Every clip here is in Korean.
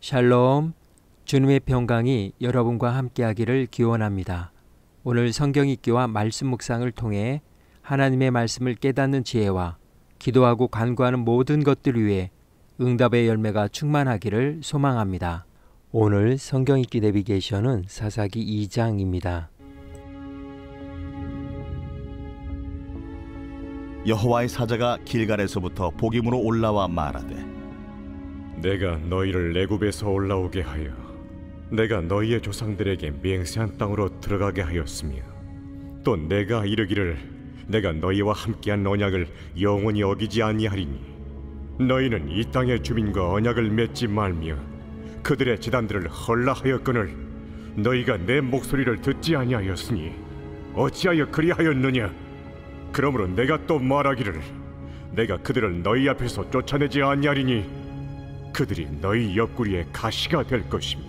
샬롬, 주님의 평강이 여러분과 함께하기를 기원합니다. 오늘 성경 읽기와 말씀 묵상을 통해 하나님의 말씀을 깨닫는 지혜와 기도하고 간구하는 모든 것들 위해 응답의 열매가 충만하기를 소망합니다. 오늘 성경 읽기 내비게이션은 사사기 2장입니다. 여호와의 사자가 길갈에서부터 복임으로 올라와 말하되 내가 너희를 애굽에서 올라오게 하여 내가 너희의 조상들에게 맹세한 땅으로 들어가게 하였으며 또 내가 이르기를 내가 너희와 함께한 언약을 영원히 어기지 아니하리니 너희는 이 땅의 주민과 언약을 맺지 말며 그들의 제단들을 헐라하였거늘 너희가 내 목소리를 듣지 아니하였으니 어찌하여 그리하였느냐. 그러므로 내가 또 말하기를 내가 그들을 너희 앞에서 쫓아내지 아니하리니 그들이 너희 옆구리에 가시가 될 것이며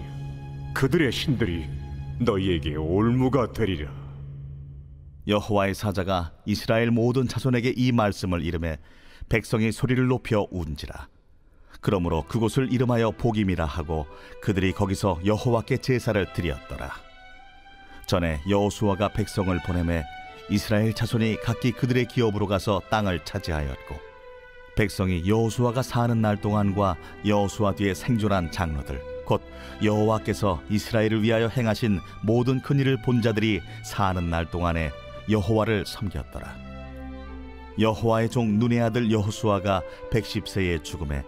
그들의 신들이 너희에게 올무가 되리라. 여호와의 사자가 이스라엘 모든 자손에게 이 말씀을 이르매 백성이 소리를 높여 운지라. 그러므로 그곳을 이름하여 복임이라 하고 그들이 거기서 여호와께 제사를 드렸더라. 전에 여호수아가 백성을 보내매 이스라엘 자손이 각기 그들의 기업으로 가서 땅을 차지하였고 백성이 여호수아가 사는 날 동안과 여호수아 뒤에 생존한 장로들 곧 여호와께서 이스라엘을 위하여 행하신 모든 큰일을 본 자들이 사는 날 동안에 여호와를 섬겼더라. 여호와의 종 눈의 아들 여호수아가 110세에 죽음에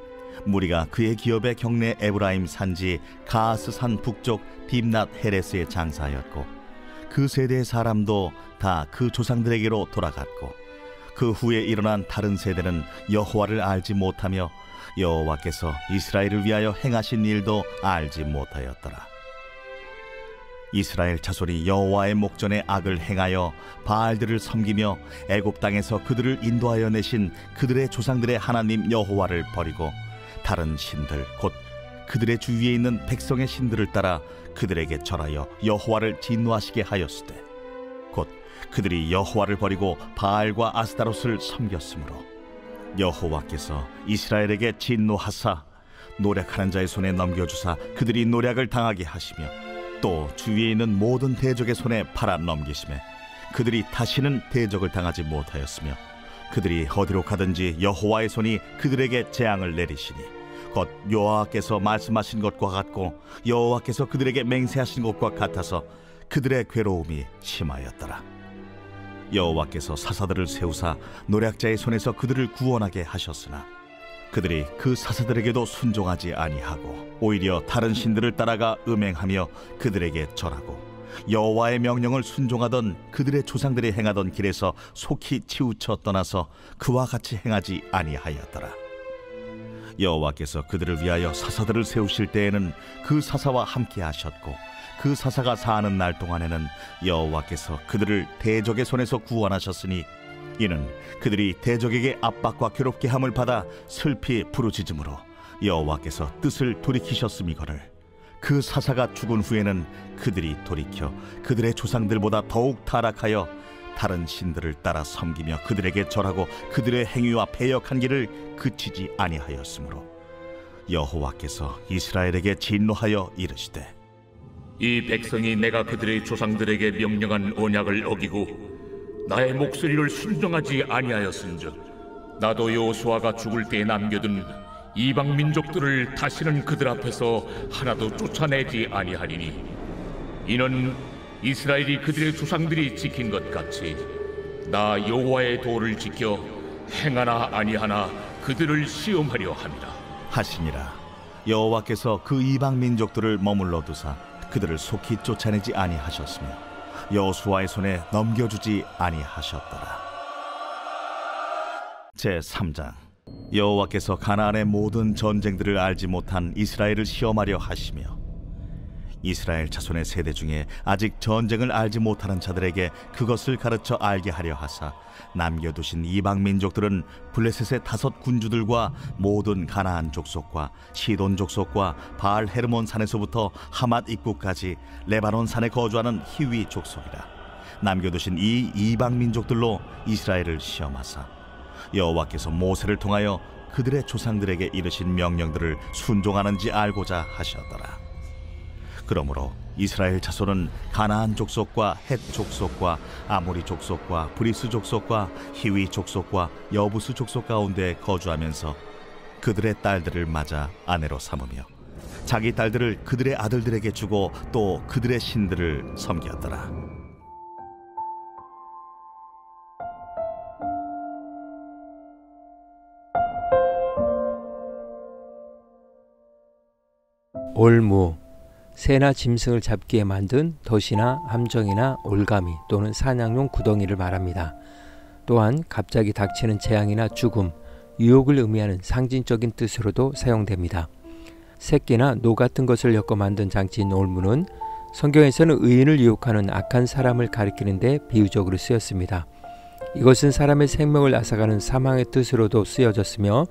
무리가 그의 기업의 경내 에브라임 산지 가스산 북쪽 딥낫 헤레스에 장사하였고 그 세대의 사람도 다 그 조상들에게로 돌아갔고 그 후에 일어난 다른 세대는 여호와를 알지 못하며 여호와께서 이스라엘을 위하여 행하신 일도 알지 못하였더라. 이스라엘 자손이 여호와의 목전에 악을 행하여 바알들을 섬기며 애굽 땅에서 그들을 인도하여 내신 그들의 조상들의 하나님 여호와를 버리고 다른 신들 곧 그들의 주위에 있는 백성의 신들을 따라 그들에게 절하여 여호와를 진노하시게 하였으되 곧 그들이 여호와를 버리고 바알과 아스타롯을 섬겼으므로 여호와께서 이스라엘에게 진노하사 노략하는 자의 손에 넘겨주사 그들이 노략을 당하게 하시며 또 주위에 있는 모든 대적의 손에 팔아 넘기시매 그들이 다시는 대적을 당하지 못하였으며 그들이 어디로 가든지 여호와의 손이 그들에게 재앙을 내리시니 곧 여호와께서 말씀하신 것과 같고 여호와께서 그들에게 맹세하신 것과 같아서 그들의 괴로움이 심하였더라. 여호와께서 사사들을 세우사 노략자의 손에서 그들을 구원하게 하셨으나 그들이 그 사사들에게도 순종하지 아니하고 오히려 다른 신들을 따라가 음행하며 그들에게 절하고 여호와의 명령을 순종하던 그들의 조상들이 행하던 길에서 속히 치우쳐 떠나서 그와 같이 행하지 아니하였더라. 여호와께서 그들을 위하여 사사들을 세우실 때에는 그 사사와 함께 하셨고 그 사사가 사는 날 동안에는 여호와께서 그들을 대적의 손에서 구원하셨으니 이는 그들이 대적에게 압박과 괴롭게 함을 받아 슬피 부르짖음으로 여호와께서 뜻을 돌이키셨음이거늘 그 사사가 죽은 후에는 그들이 돌이켜 그들의 조상들보다 더욱 타락하여 다른 신들을 따라 섬기며 그들에게 절하고 그들의 행위와 패역한 길을 그치지 아니하였으므로 여호와께서 이스라엘에게 진노하여 이르시되 이 백성이 내가 그들의 조상들에게 명령한 언약을 어기고 나의 목소리를 순종하지 아니하였은즉 나도 여호수아가 죽을 때에 남겨둔 이방 민족들을 다시는 그들 앞에서 하나도 쫓아내지 아니하리니 이는 이스라엘이 그들의 조상들이 지킨 것 같이 나 여호와의 도를 지켜 행하나 아니하나 그들을 시험하려 함이라 하시니라. 여호와께서 그 이방 민족들을 머물러 두사 그들을 속히 쫓아내지 아니하셨으며 여호수아의 손에 넘겨주지 아니하셨더라. 제3장. 여호와께서 가나안의 모든 전쟁들을 알지 못한 이스라엘을 시험하려 하시며 이스라엘 자손의 세대 중에 아직 전쟁을 알지 못하는 자들에게 그것을 가르쳐 알게 하려 하사 남겨두신 이방 민족들은 블레셋의 5 군주들과 모든 가나안 족속과 시돈 족속과 바알 헤르몬 산에서부터 하맛 입구까지 레바논 산에 거주하는 히위 족속이라. 남겨두신 이 이방 민족들로 이스라엘을 시험하사 여호와께서 모세를 통하여 그들의 조상들에게 이르신 명령들을 순종하는지 알고자 하셨더라. 그러므로 이스라엘 자손은 가나안 족속과 헷 족속과 아모리 족속과 브리스 족속과 히위 족속과 여부스 족속 가운데 거주하면서 그들의 딸들을 맞아 아내로 삼으며 자기 딸들을 그들의 아들들에게 주고 또 그들의 신들을 섬겼더라. 올무, 새나 짐승을 잡기에 만든 덫이나 함정이나 올가미 또는 사냥용 구덩이를 말합니다. 또한 갑자기 닥치는 재앙이나 죽음, 유혹을 의미하는 상징적인 뜻으로도 사용됩니다. 새끼나 노 같은 것을 엮어 만든 장치인 올무는 성경에서는 의인을 유혹하는 악한 사람을 가리키는 데 비유적으로 쓰였습니다. 이것은 사람의 생명을 앗아가는 사망의 뜻으로도 쓰여졌으며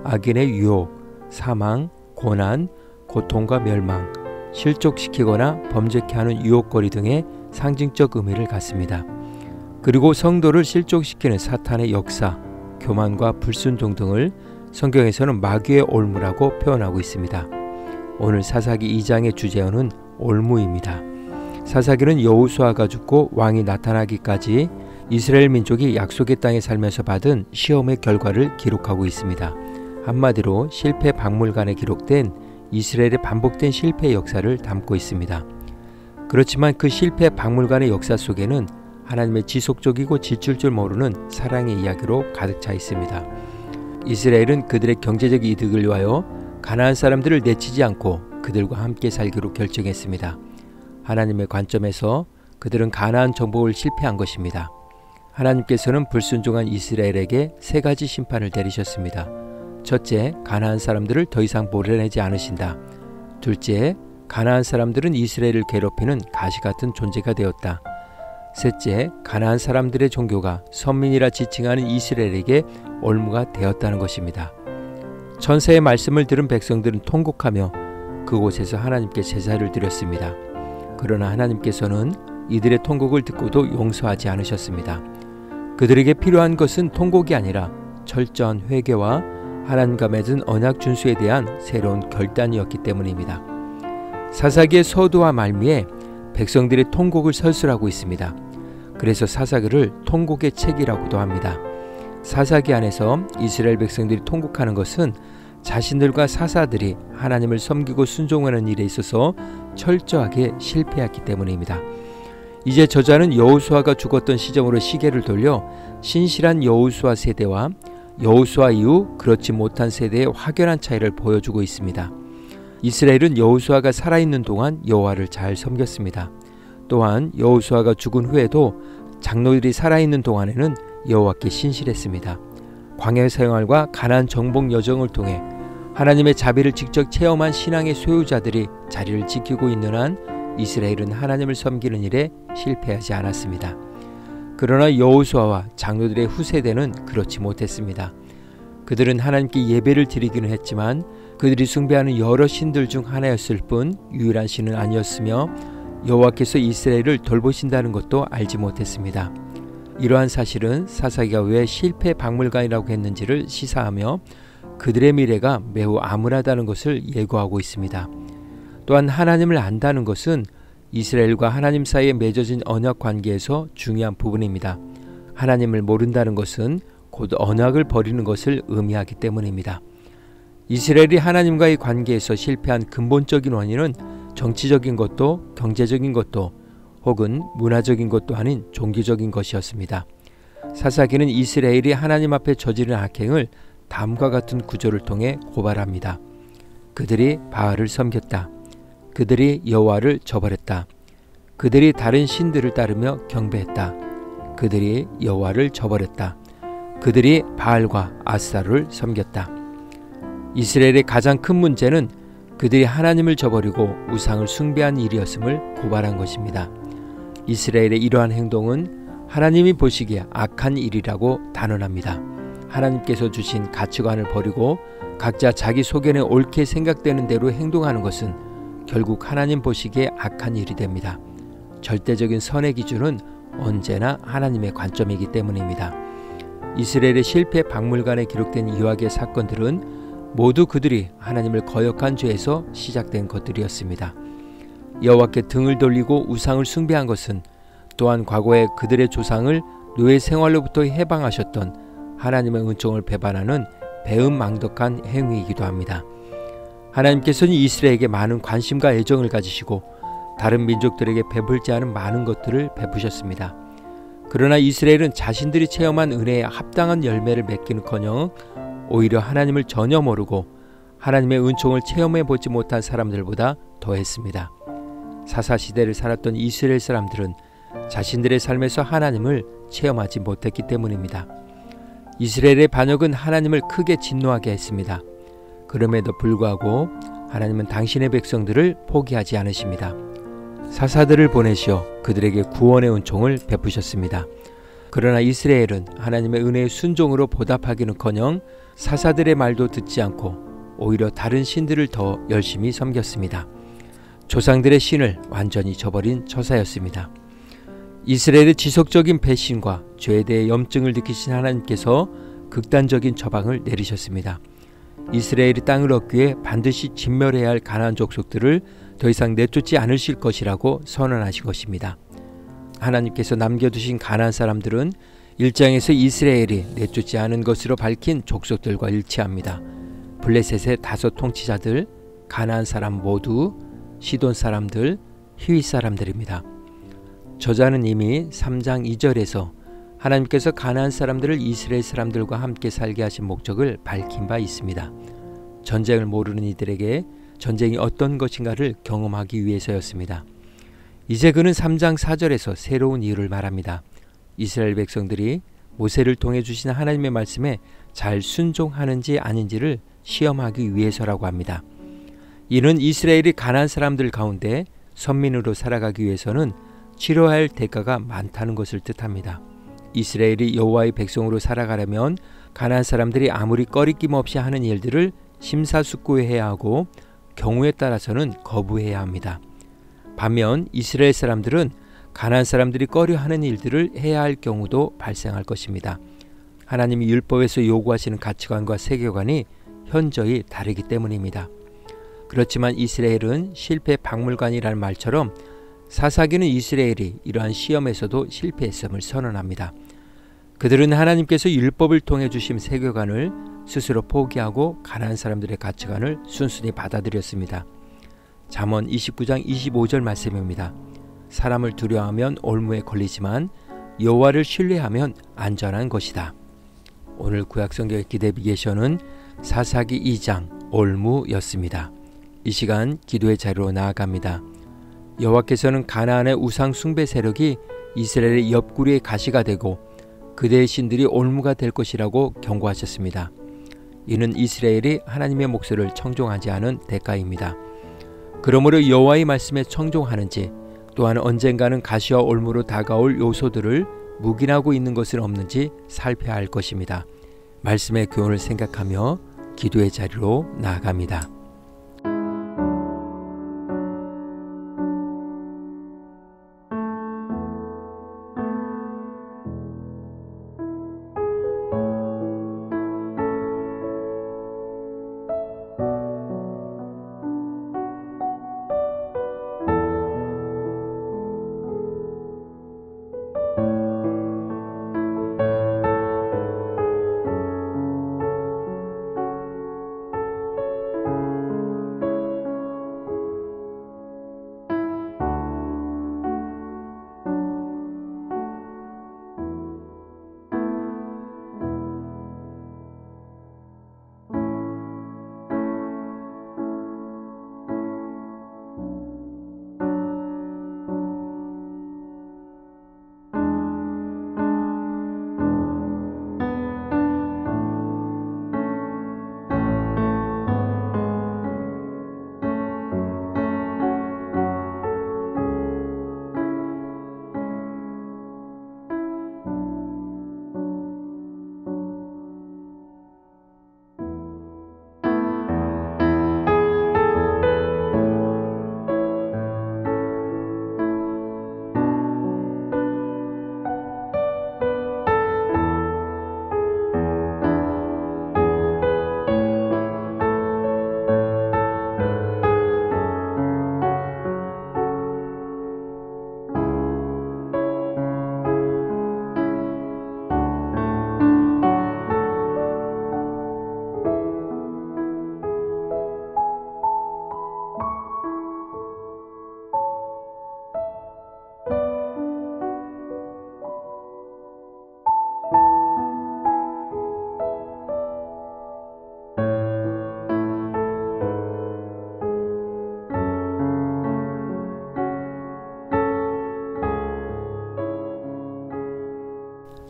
악인의 유혹, 사망, 고난, 고통과 멸망, 실족시키거나 범죄케 하는 유혹거리 등의 상징적 의미를 갖습니다. 그리고 성도를 실족시키는 사탄의 역사, 교만과 불순종 등을 성경에서는 마귀의 올무라고 표현하고 있습니다. 오늘 사사기 2장의 주제어는 올무입니다. 사사기는 여호수아가 죽고 왕이 나타나기까지 이스라엘 민족이 약속의 땅에 살면서 받은 시험의 결과를 기록하고 있습니다. 한마디로 실패 박물관에 기록된 이스라엘의 반복된 실패의 역사를 담고 있습니다. 그렇지만 그 실패 박물관의 역사 속에는 하나님의 지속적이고 지칠 줄 모르는 사랑의 이야기로 가득 차 있습니다. 이스라엘은 그들의 경제적 이득을 위하여 가나안 사람들을 내치지 않고 그들과 함께 살기로 결정했습니다. 하나님의 관점에서 그들은 가나안 정복을 실패한 것입니다. 하나님께서는 불순종한 이스라엘에게 세 가지 심판을 내리셨습니다. 첫째, 가나안 사람들을 더 이상 몰아내지 않으신다. 둘째, 가나안 사람들은 이스라엘을 괴롭히는 가시 같은 존재가 되었다. 셋째, 가나안 사람들의 종교가 선민이라 지칭하는 이스라엘에게 올무가 되었다는 것입니다. 천사의 말씀을 들은 백성들은 통곡하며 그곳에서 하나님께 제사를 드렸습니다. 그러나 하나님께서는 이들의 통곡을 듣고도 용서하지 않으셨습니다. 그들에게 필요한 것은 통곡이 아니라 철저한 회개와 하나님과 맺은 언약 준수에 대한 새로운 결단이었기 때문입니다. 사사기의 서두와 말미에 백성들의 통곡을 설술하고 있습니다. 그래서 사사기를 통곡의 책이라고도 합니다. 사사기 안에서 이스라엘 백성들이 통곡하는 것은 자신들과 사사들이 하나님을 섬기고 순종하는 일에 있어서 철저하게 실패했기 때문입니다. 이제 저자는 여호수아가 죽었던 시점으로 시계를 돌려 신실한 여호수아 세대와 여호수아 이후 그렇지 못한 세대의 확연한 차이를 보여주고 있습니다. 이스라엘은 여호수아가 살아있는 동안 여호와를 잘 섬겼습니다. 또한 여호수아가 죽은 후에도 장로들이 살아있는 동안에는 여호와께 신실했습니다. 광야 생활과 가나안 정복 여정을 통해 하나님의 자비를 직접 체험한 신앙의 소유자들이 자리를 지키고 있는 한 이스라엘은 하나님을 섬기는 일에 실패하지 않았습니다. 그러나 여호수아와 장로들의 후세대는 그렇지 못했습니다. 그들은 하나님께 예배를 드리기는 했지만 그들이 숭배하는 여러 신들 중 하나였을 뿐 유일한 신은 아니었으며 여호와께서 이스라엘을 돌보신다는 것도 알지 못했습니다. 이러한 사실은 사사기가 왜 실패 박물관이라고 했는지를 시사하며 그들의 미래가 매우 암울하다는 것을 예고하고 있습니다. 또한 하나님을 안다는 것은 이스라엘과 하나님 사이에 맺어진 언약 관계에서 중요한 부분입니다. 하나님을 모른다는 것은 곧 언약을 버리는 것을 의미하기 때문입니다. 이스라엘이 하나님과의 관계에서 실패한 근본적인 원인은 정치적인 것도 경제적인 것도 혹은 문화적인 것도 아닌 종교적인 것이었습니다. 사사기는 이스라엘이 하나님 앞에 저지른 악행을 다음과 같은 구조를 통해 고발합니다. 그들이 바알을 섬겼다. 그들이 여호와를 저버렸다. 그들이 다른 신들을 따르며 경배했다. 그들이 여호와를 저버렸다. 그들이 바알과 아스타를 섬겼다. 이스라엘의 가장 큰 문제는 그들이 하나님을 저버리고 우상을 숭배한 일이었음을 고발한 것입니다. 이스라엘의 이러한 행동은 하나님이 보시기에 악한 일이라고 단언합니다. 하나님께서 주신 가치관을 버리고 각자 자기 소견에 옳게 생각되는 대로 행동하는 것은 결국 하나님 보시기에 악한 일이 됩니다. 절대적인 선의 기준은 언제나 하나님의 관점이기 때문입니다. 이스라엘의 실패 박물관에 기록된 이와게의 사건들은 모두 그들이 하나님을 거역한 죄에서 시작된 것들이었습니다. 여호와께 등을 돌리고 우상을 숭배한 것은 또한 과거에 그들의 조상을 노예 생활로부터 해방하셨던 하나님의 은총을 배반하는 배은망덕한 행위이기도 합니다. 하나님께서는 이스라엘에게 많은 관심과 애정을 가지시고 다른 민족들에게 베풀지 않은 많은 것들을 베푸셨습니다. 그러나 이스라엘은 자신들이 체험한 은혜에 합당한 열매를 맺기는커녕 오히려 하나님을 전혀 모르고 하나님의 은총을 체험해 보지 못한 사람들보다 더했습니다. 사사시대를 살았던 이스라엘 사람들은 자신들의 삶에서 하나님을 체험하지 못했기 때문입니다. 이스라엘의 반역은 하나님을 크게 진노하게 했습니다. 그럼에도 불구하고 하나님은 당신의 백성들을 포기하지 않으십니다. 사사들을 보내시어 그들에게 구원의 은총을 베푸셨습니다. 그러나 이스라엘은 하나님의 은혜의 순종으로 보답하기는커녕 사사들의 말도 듣지 않고 오히려 다른 신들을 더 열심히 섬겼습니다. 조상들의 신을 완전히 저버린 처사였습니다. 이스라엘의 지속적인 배신과 죄에 대해 염증을 느끼신 하나님께서 극단적인 처방을 내리셨습니다. 이스라엘이 땅을 얻기 위해 반드시 진멸해야 할 가나안 족속들을 더 이상 내쫓지 않으실 것이라고 선언하신 것입니다. 하나님께서 남겨두신 가나안 사람들은 1장에서 이스라엘이 내쫓지 않은 것으로 밝힌 족속들과 일치합니다. 블레셋의 5 통치자들, 가나안 사람 모두 시돈 사람들, 히윗 사람들입니다. 저자는 이미 3장 2절에서 하나님께서 가나안 사람들을 이스라엘 사람들과 함께 살게 하신 목적을 밝힌 바 있습니다. 전쟁을 모르는 이들에게 전쟁이 어떤 것인가를 경험하기 위해서였습니다. 이제 그는 3장 4절에서 새로운 이유를 말합니다. 이스라엘 백성들이 모세를 통해 주신 하나님의 말씀에 잘 순종하는지 아닌지를 시험하기 위해서라고 합니다. 이는 이스라엘이 가나안 사람들 가운데 선민으로 살아가기 위해서는 치러야 할 대가가 많다는 것을 뜻합니다. 이스라엘이 여호와의 백성으로 살아가려면 가나안 사람들이 아무리 꺼리낌 없이 하는 일들을 심사숙고해야 하고 경우에 따라서는 거부해야 합니다. 반면 이스라엘 사람들은 가나안 사람들이 꺼려하는 일들을 해야 할 경우도 발생할 것입니다. 하나님이 율법에서 요구하시는 가치관과 세계관이 현저히 다르기 때문입니다. 그렇지만 이스라엘은 실패 박물관이라는 말처럼 사사기는 이스라엘이 이러한 시험에서도 실패했음을 선언합니다. 그들은 하나님께서 율법을 통해 주신 세계관을 스스로 포기하고 가나안 사람들의 가치관을 순순히 받아들였습니다. 잠언 29장 25절 말씀입니다. 사람을 두려워하면 올무에 걸리지만 여호와를 신뢰하면 안전한 것이다. 오늘 구약성경의 기대비게션은 사사기 2장 올무였습니다. 이 시간 기도의 자리로 나아갑니다. 여호와께서는 가나안의 우상 숭배 세력이 이스라엘의 옆구리의 가시가 되고 그대의 신들이 올무가 될 것이라고 경고하셨습니다. 이는 이스라엘이 하나님의 목소리를 청종하지 않은 대가입니다. 그러므로 여호와의 말씀에 청종하는지 또한 언젠가는 가시와 올무로 다가올 요소들을 묵인하고 있는 것은 없는지 살펴야 할 것입니다. 말씀의 교훈을 생각하며 기도의 자리로 나아갑니다.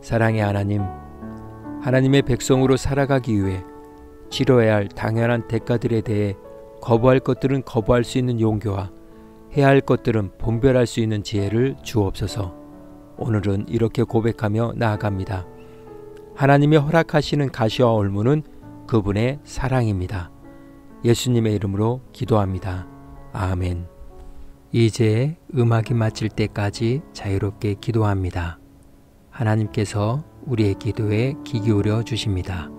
사랑의 하나님, 하나님의 백성으로 살아가기 위해 치러야 할 당연한 대가들에 대해 거부할 것들은 거부할 수 있는 용기와 해야 할 것들은 분별할 수 있는 지혜를 주옵소서. 오늘은 이렇게 고백하며 나아갑니다. 하나님이 허락하시는 가시와 올무는 그분의 사랑입니다. 예수님의 이름으로 기도합니다. 아멘. 이제 음악이 마칠 때까지 자유롭게 기도합니다. 하나님께서 우리의 기도에 귀 기울여 주십니다.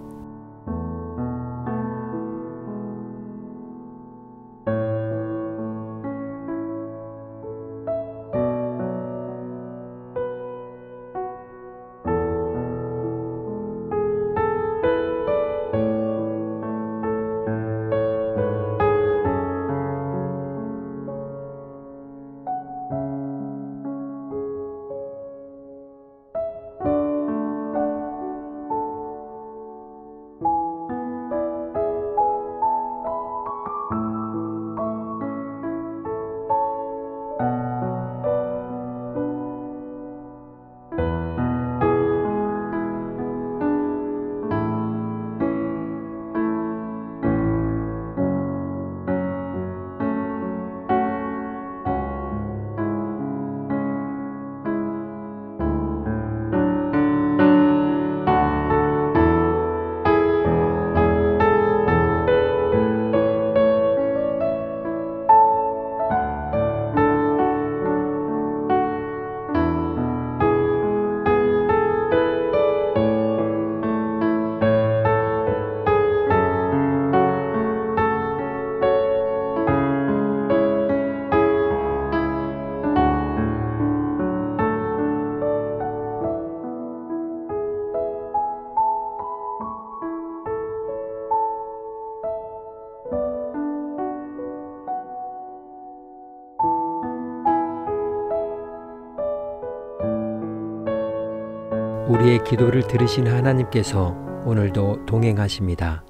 우리의 기도를 들으신 하나님께서 오늘도 동행하십니다.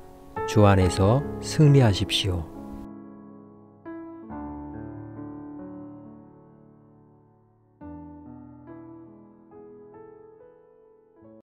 주 안에서 승리하십시오.